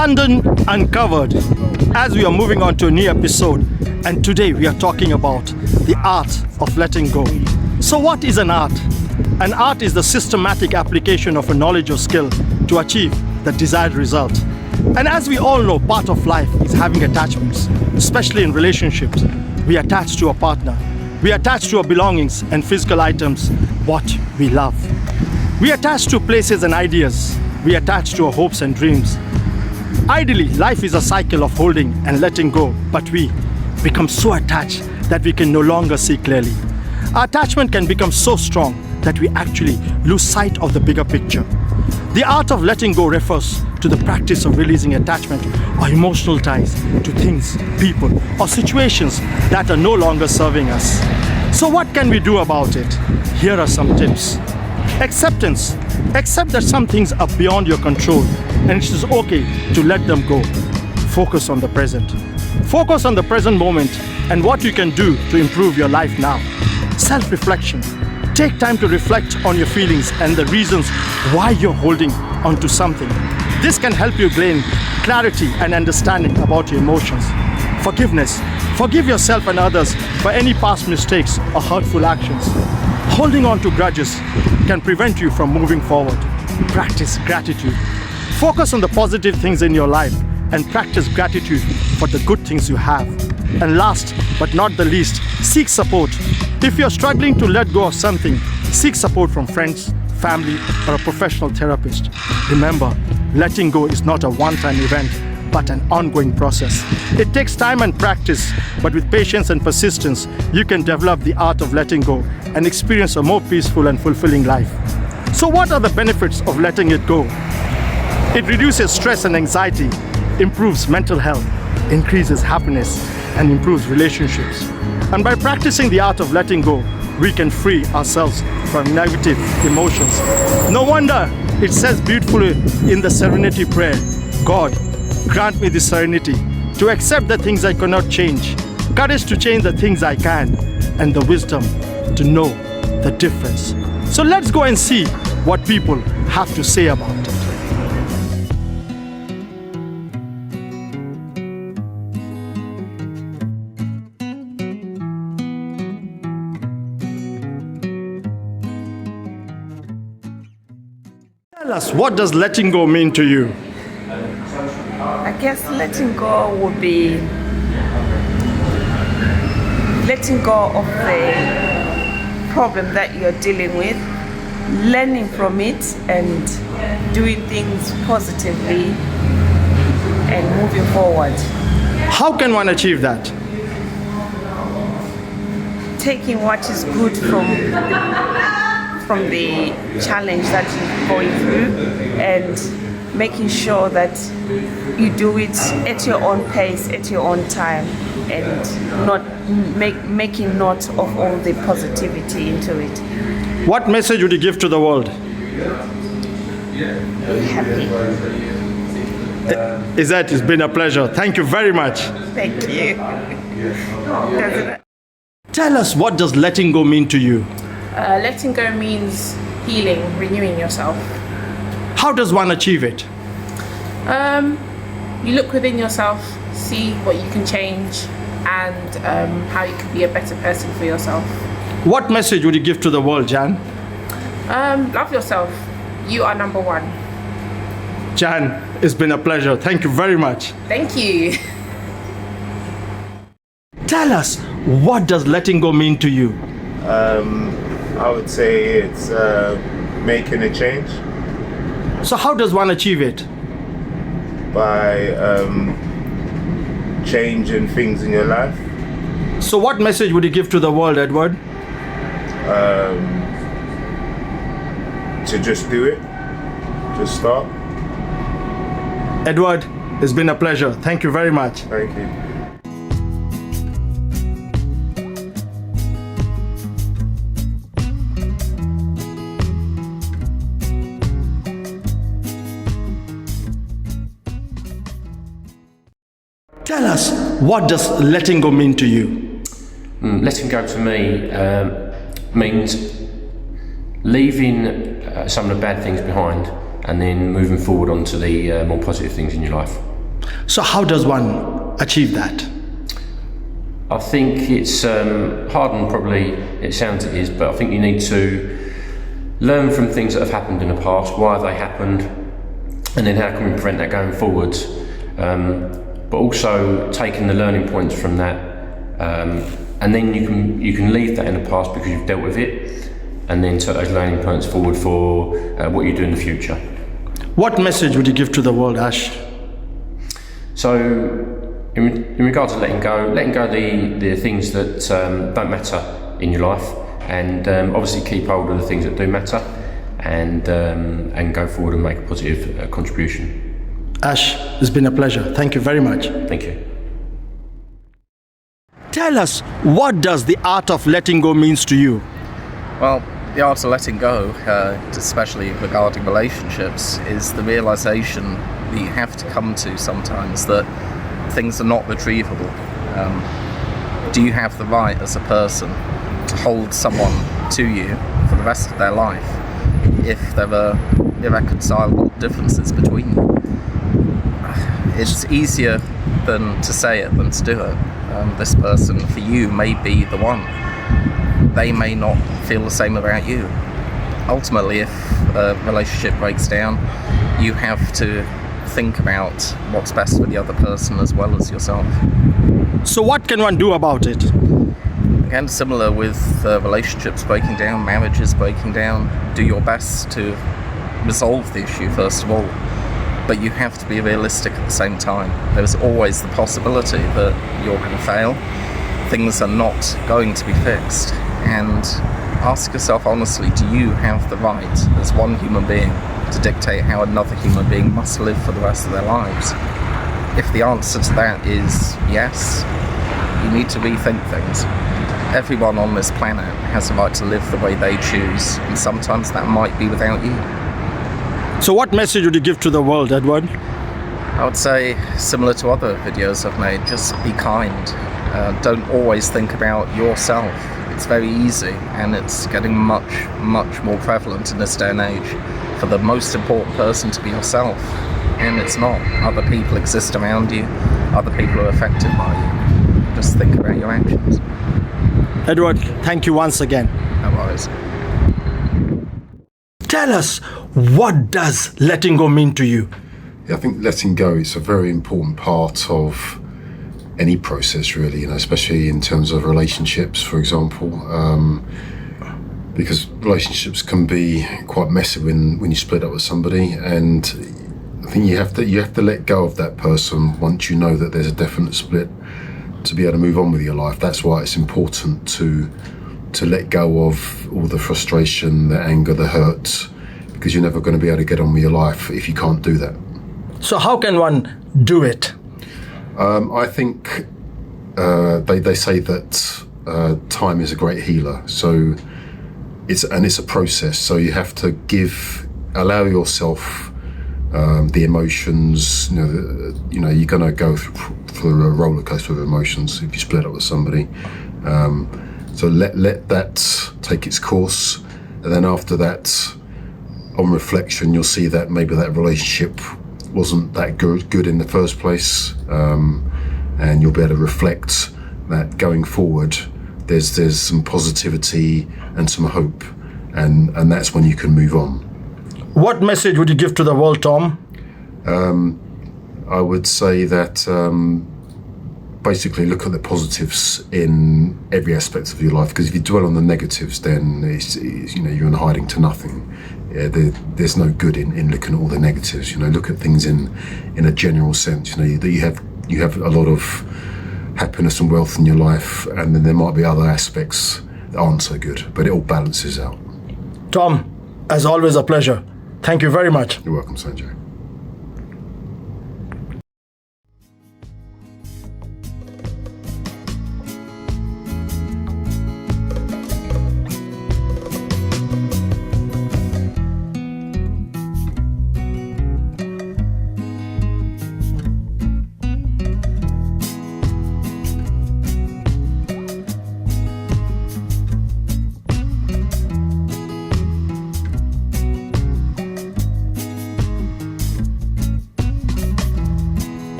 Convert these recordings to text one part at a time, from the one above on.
London Uncovered, as we are moving on to a new episode, and today we are talking about the art of letting go. So what is an art? An art is the systematic application of a knowledge or skill to achieve the desired result. And as we all know, part of life is having attachments, especially in relationships. We attach to a partner. We attach to our belongings and physical items, what we love. We attach to places and ideas. We attach to our hopes and dreams. Ideally, life is a cycle of holding and letting go, but we become so attached that we can no longer see clearly. Our attachment can become so strong that we actually lose sight of the bigger picture. The art of letting go refers to the practice of releasing attachment or emotional ties to things, people, or situations that are no longer serving us. So what can we do about it? Here are some tips. Acceptance. Accept that some things are beyond your control and it is okay to let them go. Focus on the present. Focus on the present moment and what you can do to improve your life now. Self-reflection. Take time to reflect on your feelings and the reasons why you're holding onto something. This can help you gain clarity and understanding about your emotions. Forgiveness. Forgive yourself and others for any past mistakes or hurtful actions. Holding on to grudges can prevent you from moving forward. Practice gratitude. Focus on the positive things in your life and practice gratitude for the good things you have. And last but not the least, seek support. If you're struggling to let go of something, seek support from friends, family, or a professional therapist. Remember, letting go is not a one-time event, but an ongoing process. It takes time and practice, but with patience and persistence, you can develop the art of letting go and experience a more peaceful and fulfilling life. So what are the benefits of letting it go? It reduces stress and anxiety, improves mental health, increases happiness, and improves relationships. And by practicing the art of letting go, we can free ourselves from negative emotions. No wonder it says beautifully in the Serenity Prayer, God, grant me the serenity to accept the things I cannot change, courage to change the things I can, and the wisdom to know the difference. So let's go and see what people have to say about it. Tell us, what does letting go mean to you? I guess letting go would be letting go of the problem that you're dealing with, learning from it and doing things positively and moving forward. How can one achieve that? Taking what is good from the challenge that you're going through and making sure that you do it at your own pace, at your own time, and not making note of all the positivity into it. What message would you give to the world? Be happy. Izzat, it's been a pleasure. Thank you very much. Thank you. Tell us, what does letting go mean to you? Letting go means healing, renewing yourself. How does one achieve it? You look within yourself, see what you can change, and how you can be a better person for yourself. What message would you give to the world, Jan? Love yourself. You are number one. Jan, it's been a pleasure. Thank you very much. Thank you. Tell us, what does letting go mean to you? I would say it's making a change So how does one achieve it? by changing things in your life. So what message would you give to the world, Edward? To just do it, just start. Edward, it's been a pleasure. Thank you very much. Thank you. Tell us, what does letting go mean to you? Letting go to me means leaving some of the bad things behind and then moving forward onto the more positive things in your life. So how does one achieve that? I think it's hard, and probably it sounds it is, but I think you need to learn from things that have happened in the past, why they happened, and then how can we prevent that going forward. But also taking the learning points from that, and then you can leave that in the past because you've dealt with it, and then take those learning points forward for what you do in the future. What message would you give to the world, Ash? So, in regards to letting go the things that don't matter in your life, and obviously keep hold of the things that do matter, and go forward and make a positive contribution. Ash, it's been a pleasure. Thank you very much. Thank you. Tell us, what does the art of letting go means to you? Well, the art of letting go, especially regarding relationships, is the realization that you have to come to sometimes that things are not retrievable. Do you have the right as a person to hold someone to you for the rest of their life if there are irreconcilable differences between you? It's easier to say it than to do it. This person for you may be the one. They may not feel the same about you. Ultimately, if a relationship breaks down, you have to think about what's best for the other person as well as yourself. So what can one do about it? Again, similar with relationships breaking down, marriages breaking down, do your best to resolve the issue first of all. But you have to be realistic at the same time. There's always the possibility that you're going to fail. Things are not going to be fixed. And ask yourself honestly, do you have the right as one human being to dictate how another human being must live for the rest of their lives? If the answer to that is yes, you need to rethink things. Everyone on this planet has the right to live the way they choose, and sometimes that might be without you. So what message would you give to the world, Edward? I would say, similar to other videos I've made, just be kind. Don't always think about yourself. It's very easy, and it's getting much, much more prevalent in this day and age for the most important person to be yourself. And it's not. Other people exist around you. Other people are affected by you. Just think about your actions. Edward, thank you once again. No worries. Tell us, what does letting go mean to you? I think letting go is a very important part of any process, really, especially in terms of relationships, for example, because relationships can be quite messy when you split up with somebody, and I think you have to let go of that person once you know that there's a definite split to be able to move on with your life. That's why it's important to let go of all the frustration, the anger, the hurt, because you're never going to be able to get on with your life if you can't do that. So how can one do it? I think they say that time is a great healer. So it's a process. So you have to allow yourself the emotions. You're going to go through a roller coaster of emotions if you split up with somebody. So let that take its course, and then after that, on reflection, you'll see that maybe that relationship wasn't that good in the first place, and you'll be able to reflect that going forward. There's some positivity and some hope, and that's when you can move on. What message would you give to the world, Tom? I would say that basically look at the positives in every aspect of your life, because if you dwell on the negatives, then you're in hiding to nothing. There's no good in looking at all the negatives. Look at things in a general sense. That you have a lot of happiness and wealth in your life, and then there might be other aspects that aren't so good, but it all balances out. Tom, as always, a pleasure. Thank you very much. You're welcome, Sanjay.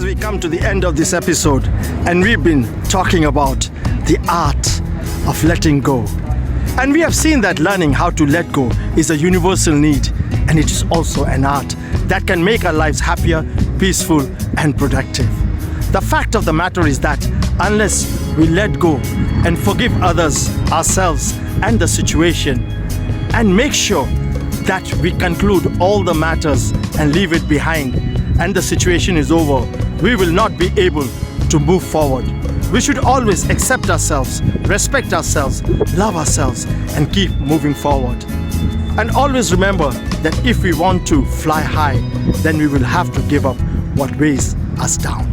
we come to the end of this episode, and we've been talking about the art of letting go. And we have seen that learning how to let go is a universal need, and it is also an art that can make our lives happier, peaceful, and productive. The fact of the matter is that unless we let go and forgive others, ourselves, and the situation, and make sure that we conclude all the matters and leave it behind, and the situation is over, we will not be able to move forward. We should always accept ourselves, respect ourselves, love ourselves, and keep moving forward. And always remember that if we want to fly high, then we will have to give up what weighs us down.